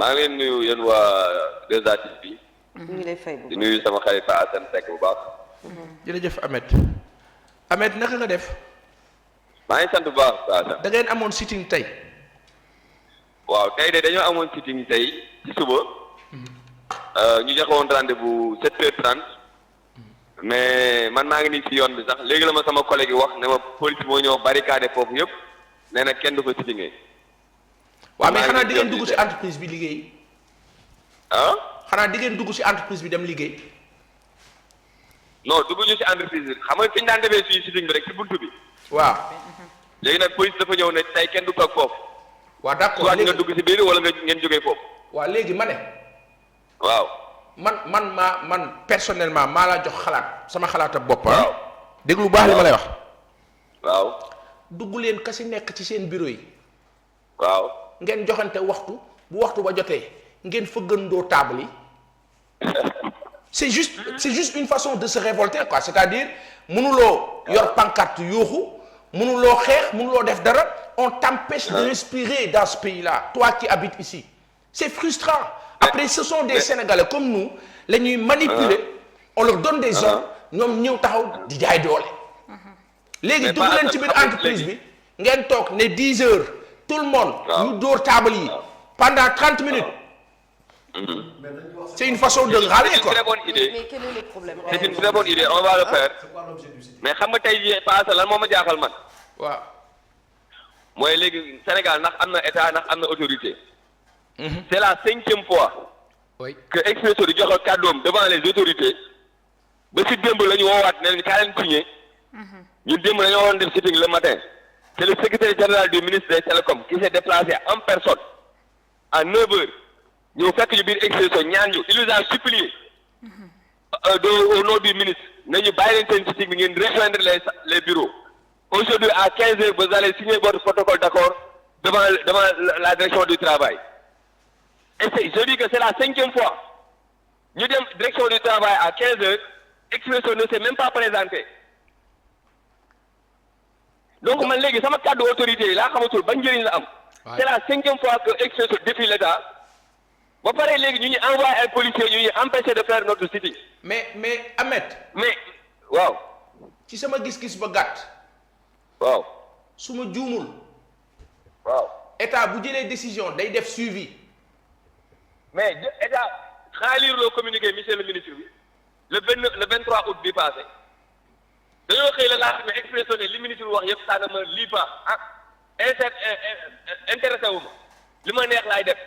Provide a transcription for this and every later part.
maa ngi leen nuyu yéen waa 2A bi. ñu ngi lay fay bu di nuyu sama xarit Pa Assane Seck bu baax. jërëjëf Ahmed naka nga def. maa ngi sant bu baax Pa Assane. da ngeen amoon sitting tey. waaw tey de dañoo amoon sitting tey ci suba. ñu joxewoon rendez-vous 7h30. mais man maa ngi nii ci yoon bi sax léegi la ma sama collègue yi wax ne ma police moo ñëw barricade foofu yëpp nee na kenn du ko sittingee. waaw mais xanaa di ngeen dugg ci entreprise bi liggéey. ah. xanaa di ngeen dugg ci entreprise bi dem liggéey. non dugguñu ci entreprise bi xam nga fi ñu daan defee suñu sitting bi rek ci buntu bi. waaw. léegi nag police dafa ñëw ne tey kenn du toog foofu. waaw d'accord soit léegi nga dugg ci biir wala nga ngeen jógee foofu. waaw léegi ma ne. waaw. man personnellement maa laa jox xalaat sama xalaat ak bopp. waaw déglu baax li ma lay wax. waaw. dugg leen kasi nekk ci seen bureau yi. waaw. ngeen joxante waxtu bu waxtu ba jotee ngeen fëggandoo table yi. c'est juste une façon de se révolter quoi c'est-à-dire mënuloo yor pancarte yuuxu mënuloo xeex mënuloo def dara on t'empêche de respirer dans ce pays-là toi qui habites ici c'est frustrant après ce sont des Sénégalais comme nous la ñuy manipuler on leur donne des ordres ñoom ñëw taxaw di jaay doole léegi dugg leen ci biir entreprise bi ngeen toog ne 10 heures tout le monde ñu dóor table yi pendant 30 minutes c'est une façon de râler quoi. C'est une très bonne idée. mais quel est le problème. C'est une très bonne idée on va le faire. mais xam nga tey jii paase lan moo ma jaaxal man. waaw. mooy léegi Sénégal ndax am na état ndax am na autorité. C'est la 5e fois. oui que Expresso di joxe kàddoom devant les autorités. ba si démb la ñu woowaat ne leen kaa leen signé. ñun démb la ñu waroon def sitting le matin. C'est le secrétaire général du ministre des Télécoms qui s'est déplacé en personne à 9h. ñëw fekk ñu biir Expresso ñaan ñu il nous a supplié au nom du ministre nañu bàyyi leen seen sitting bi ngeen rejoindre les bureaux aujourd'hui à 15h vous allez signer votre protocole d'accord devant la direction du travail et je dis que c'est la 5e fois ñu dem direction du travail à 15h Expresso ne s'est même pas présenté donc man léegi sama kàddu autorité yi laa xamatul ban njëriñ la am c'est la 5e fois que Expresso défie l'État ba pare léegi ñu envoyé ay policiers ñu empêcher de faire notre sitting. mais Ahmed. mais waaw. ci sama gis-gis ba gàtt. waaw. su ma juumul. waaw. état bu jëlee décision day def suivi. mais état xanaa lire loo communiqué monsieur le ministre bi le 23 août bi passé dañoo xëy la laaj mais Expresso ne li ministre wax yëpp ça ne me lie pas intéressé wu ma li ma neex laay def.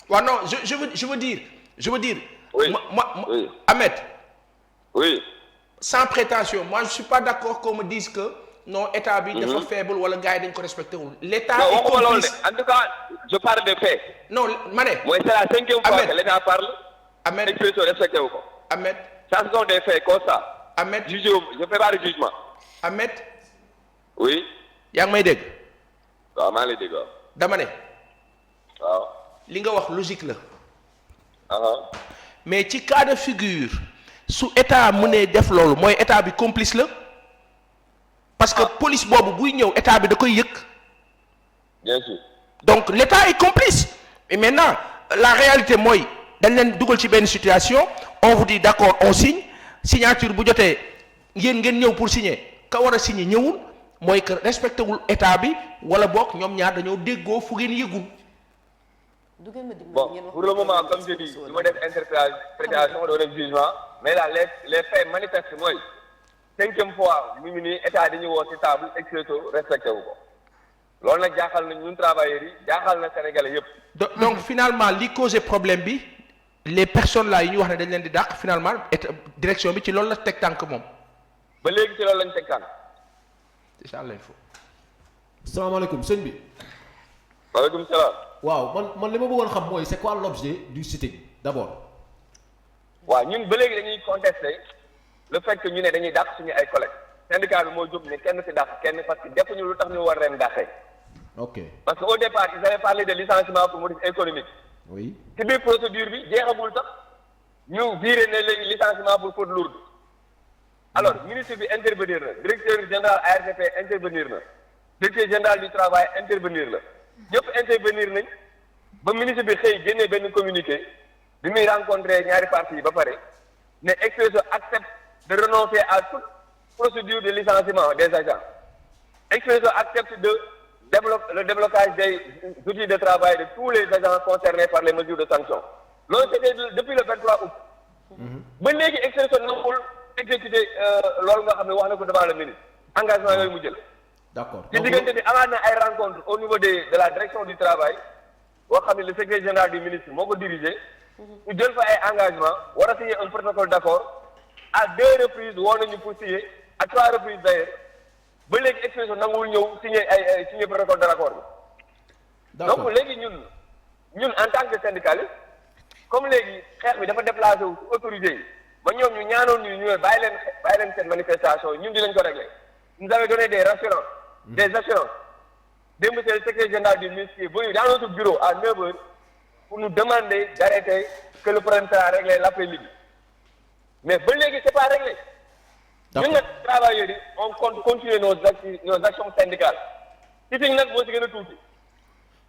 waaw non je veux dire. oui moi oui. Ahmed. oui. sans prétention moi je suis pas d'accord qu'on me dise que non état bi dafa faible wala gars yi dañ ko respecté wul. l'état est complice en tout cas je parle des faits. non ma ne. mooy c'est la 5e fois Ahmed que l'état parle. Ahmed Expresso respecté wu ko. Ahmed. ça ce sont des faits constats. Ahmed je fais pas de jugement. Ahmed. oui. yaa ngi may dégg. waaw maa ngi lay dégg waaw. dama ne. waaw. li nga wax logique la. Uh-huh. mais ci cas de figure su état mënee def loolu mooy état bi complice la parce que police boobu buy ñëw état bi da koy yëg. bien sûr. donc l'état est complice et maintenant la réalité mooy dañ leen dugal ci benn situation on vous dit d'accord on signe signature bu jotee ngeen ñëw pour signer ka war a signer ñëwul mooy que respecté wul état bi wala boog ñoom ñaar dañoo déggoo fu ngeen yëgul. bon pour le moment comme je dis du ma def interprétation doo def jugement mais là les faits manifestes mooy 5e fois mu ngi nii état dañuy woo ci table Expresso respecté wu ko loolu nag jaaxal na ñun travailleurs yi jaaxal na sénégalais yëpp. donc finalement li causé problème bi les personnes là yi ñu wax ne dañ leen di dàq finalement direction bi ci loolu la teg tànk moom. ba léegi ci loolu lañ teg tànk. c'est ça l'info. salaamaaleykum sëñ bi. waaleykum salaam. waaw man li ma bëggoon xam mooy c'est quoi l'objet du sitting d'abord. waaw ñun ba léegi dañuy contester le fait que ñu ne dañuy dàq suñu ay collègues syndicat bi moo jóg ne kenn ci dàq kenn parce que defuñu lu tax ñu war leen dàqee. ok parce que au départ ils avaient parlé de licenciement pour motif économique. oui. ci biir procédure bi jeexagul sax ñu viré ne léegi licenciement pour faute lourde. alors ministre bi intervenir na directeur général ARTP intervenir na directeur général du travail intervenir la ñëpp intervenir nañ ba ministre bi xëy génnee benn communiqué bi muy rencontré ñaari parties yi ba pare ne Expresso accepte de renoncer à toute procédure de licenciement des agents. Expresso accepte le déblocage des outils de travail de tous les agents concernés par les mesures de sanction. Loolu c'était depuis le 23 août. ba léegi Expresso nangul exécuter loolu nga xam ne wax na ko devant le ministre engagement yooyu mu jël. d'accord ci diggante bi amaat na ay rencontre au niveau de la direction du travail boo xam ne le secrétaire général du ministre moo ko dirigé. ñu jël fa ay engagement war a signer un protocole d'accord à 2 reprises woo nañu pour signer à 3 reprises d'ailleurs ba léegi Expresso nanguwul ñëw signer protocole d'accord bi. d'accord donc léegi ñun en tant que syndicaliste comme léegi xeex bi dafa déplacé wu ci autorités yi ba ñoom ñu ñaanoon ñu bàyyi leen seen manifestation ñun dinañ ko régler. Nous avons donné des rassurances, des assurances. Démb c'est le secrétaire général du ministre qui est venu dans notre bureau à 9h pour nous demander d'arrêter que le problème sera réglé l'après-midi. Mais ba léegi c'est pas réglé. D'accord. Ñun nag travailleurs yi on compte continuer nos actions syndicales. Sitting nag moo si gën a tuuti.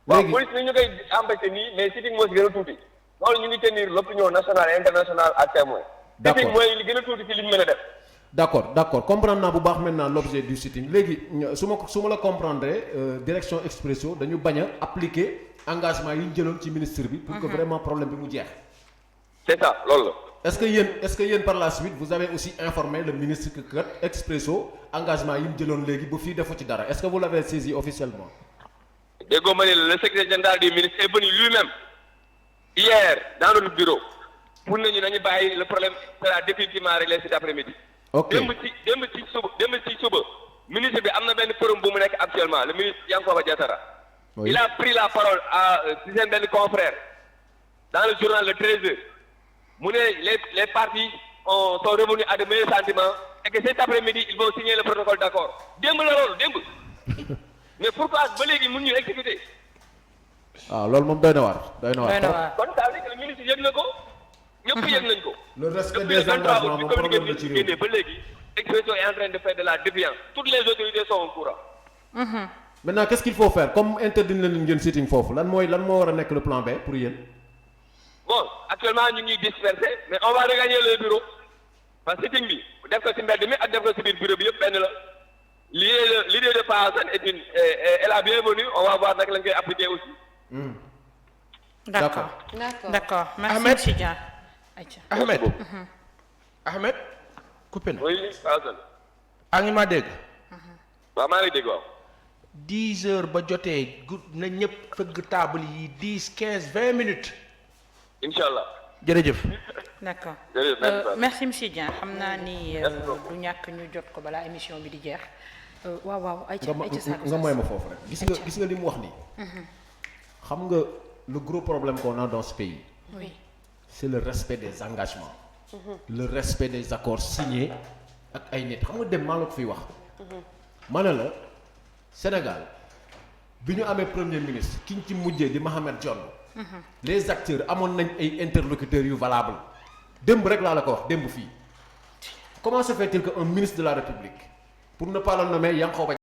léegi police ni ñu koy empêcher nii mais sitting moo si gën a tuuti. loolu ñu ngi tenir l'opinion nationale et internationale à témoin. D'accord. Sitting mooy li gën a tuuti ci li ñu mën a def. d'accord comprendre naa bu baax maintenant l'objet du sitting léegi su ma la comprendre direction Expresso dañu bañ a appliquer engagement yi ñu jëloon ci ministre bi. pour que vraiment problème bi mu jeex. C'est ça loolu la. est-ce que yéen par la suite vous avez aussi informé le ministre que kat Expresso engagement yi mu jëloon léegi ba fii defu ci dara est-ce que vous l'avez saisi officiellement. déggoo ma ne le secrétaire général du ministre est venu lui-même hier dans notre bureau pour nañu bàyyi le problème sera définitivement réglé cet après-midi. ok démb ci suba ministre bi am na benn forum bu mu nekk actuellement le ministre Yankhoba Diattara. Oui. Il a pris la parole ci seen benn confrère dans le journal Le 13h mu ne les partis sont revenus à de meilleurs sentiments et que cet après-midi ils vont signer le protocole d'accord démb la loolu démb mais pourquoi ba léegi mun ñu exécuter. loolu moom doy na waar. kon ça veut dire que le ministre yëg na ko. ñëpp yëg nañ ko. le respect des engagements moom problème la ci réew mi ba léegi Expresso est en train de faire de la défiance toutes les autorités sont au courant. maintenant qu'est-ce qu'il faut faire comme interdit nañ ngeen sitting foofu lan moo war a nekk le plan B pour yéen. bon actuellement ñu ngi dispersé mais on va regagner le bureau parce que sitting bi def ko ci mbedd mi ak def ko ci biir bureau bi yëpp benn la l'idée de Pa Assane est la bienvenue on va voir naka lañ koy appliquer aussi. D'accord. Merci Dia. Ahmed coupé na. oui Pa Assane. a ngi maa dégg. waaw maa ngi dégg waaw. 10 heures ba jotee na ñëpp fëgg table yi 10 15 20 minutes. incha allah. jërëjëf. D'accord. Merci. Merci monsieur Dia xam naa ni du ñàkk ñu jot ko balaa émission bi di jeex. waaw ayca nga mooy ma foofu rek gis nga li mu wax nii. xam nga le gros problème qu'on a dans ce pays. Oui. C'est le respect des engagements. Le respect des accords signés ak ay nit xam nga dem maa la ko fiy wax. ma ne la Sénégal bi ñu amee premier ministre ki ñu ci mujjee di Mohamed Dionne. les acteurs amoon nañ ay interlocuteurs yu valables démb rek laa la ko wax démb fii. Comment se fait-il que un ministre de la République pour ne pas le nommer Yankhoba